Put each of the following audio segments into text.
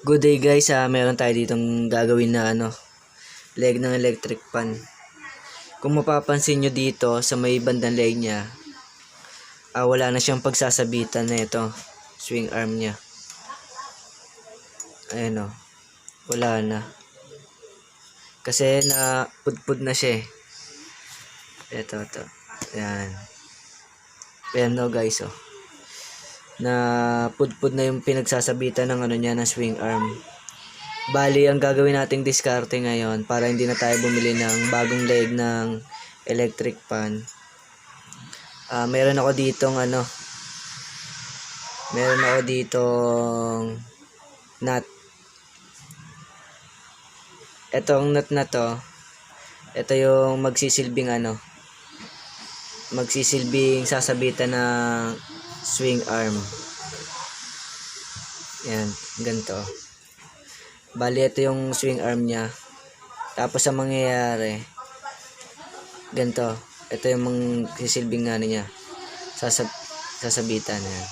Good day guys, meron tayo ditong gagawin na leg ng electric fan. Kung mapapansin nyo dito sa may bandang leg niya, wala na siyang pagsasabitan na ito, swing arm niya. Ayan o, wala na. Kasi na pudpud na siya eh. Ito. Ayan. Ayan o guys o. Na pudpud na yung pinagsasabitan ng niya, ng swing arm. Bali, ang gagawin nating diskarte ngayon para hindi na tayo bumili ng bagong leg ng electric fan. Meron ako ditong nut. Etong nut na to, ito yung magsisilbing sasabitan ng swing arm. Yan, ganito. Bali, ito yung swing arm niya. Tapos ang mangyayari, ganito. Ito yung magsisilbing niya. Sasabitan. Yan.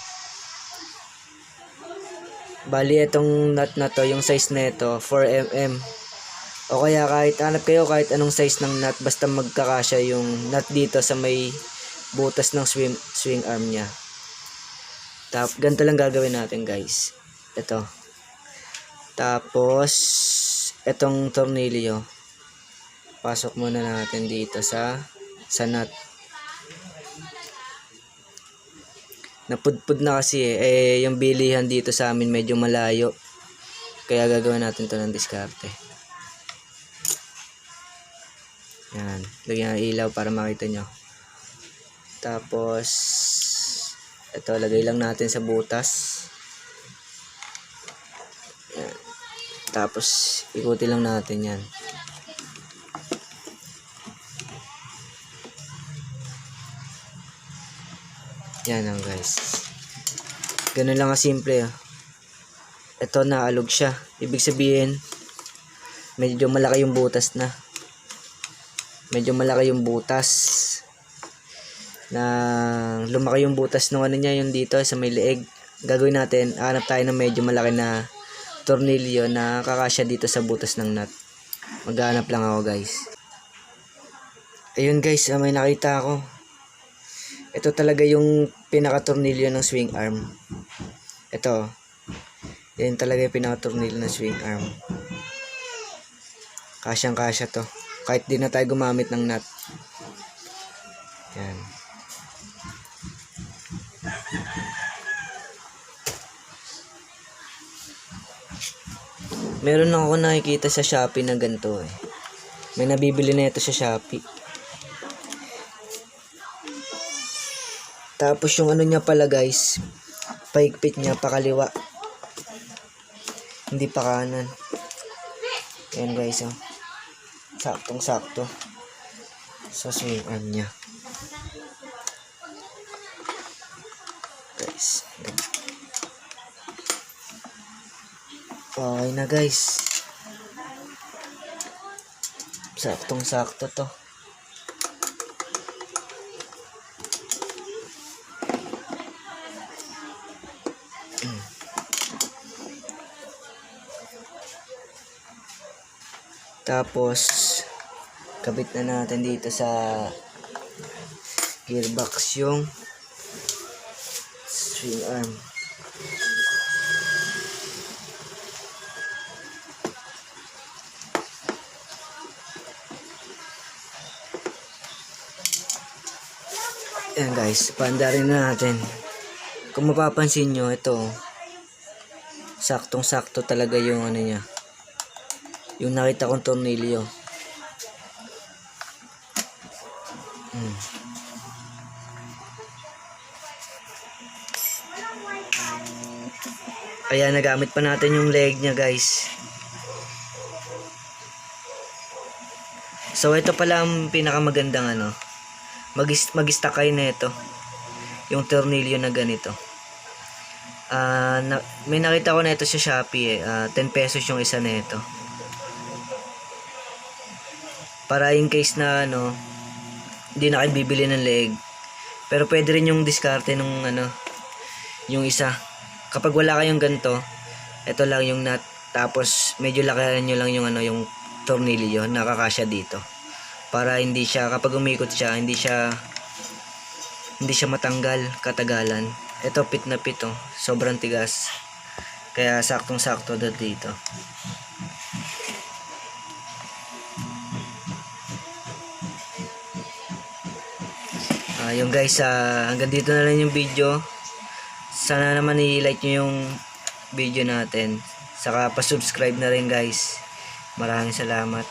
Bali, itong nut na to, yung size na ito, 4mm. O kaya hanap kayo kahit anong size ng nut, basta magkakasya yung nut dito sa may butas ng swing arm niya. Ganito lang gagawin natin guys. Ito. Tapos etong tornilyo, pasok muna natin dito sa nut. Napudpud na kasi yung bilihan dito sa amin medyo malayo. Kaya gagawin natin to ng diskarte. Yan. Lagyan ng ilaw para makita nyo. Tapos ito, lagay lang natin sa butas. Yan. Tapos ikutin lang natin yan. Yan lang guys. Ganun lang kasimple. Ito, naalog siya. Ibig sabihin medyo malaki yung butas na. Lumaki yung butas ng niya, yung dito sa may leeg. Gagawin natin, hanap tayo ng medyo malaki na tornilyo na kakasya dito sa butas ng nut. Maghanap lang ako guys. Ayun guys, may nakita ako. Ito talaga yung pinaka-tornilyo ng swing arm. Ito. Yan talaga yung pinaka-tornilyo ng swing arm. Kasyang-kasya to. Kahit di na tayo gumamit ng nut. Yan. Meron ako nakikita sa Shopee na ganito eh. May nabibili na ito sa Shopee. Tapos yung niya pala guys, paigpit niya pakaliwa. Hindi pa kanan. Ayan guys oh. Saktong-sakto sa swing arm niya. Guys. Okay na guys. Saktong-sakto to. Tapos kabit na natin dito sa gearbox yung swing arm. Ayan guys, paandarin na natin. Kung mapapansin nyo, ito saktong-sakto talaga yung niya, yung nakita kong tornilyo. Kaya nagamit pa natin yung leg niya guys. So ito pala ang pinakamagandang mag-stakay na ito, yung tornilyo na ganito. May nakita ko na ito sa Shopee 10 pesos yung isa na ito. Para in case na hindi na kayo bibili ng leg. Pero pwede rin yung diskarte nung yung isa. Kapag wala kayong ganito, ito lang yung nut. Tapos medyo lakaran nyo lang yung yung tornilyo, nakakasya dito. Para hindi siya, kapag umikot siya, hindi siya matanggal katagalan. Ito pit na pit, oh. Sobrang tigas. Kaya saktong sakto dito. Yung guys, hanggang dito na lang yung video. Sana naman i-like nyo yung video natin. Saka pa-subscribe na rin guys. Maraming salamat.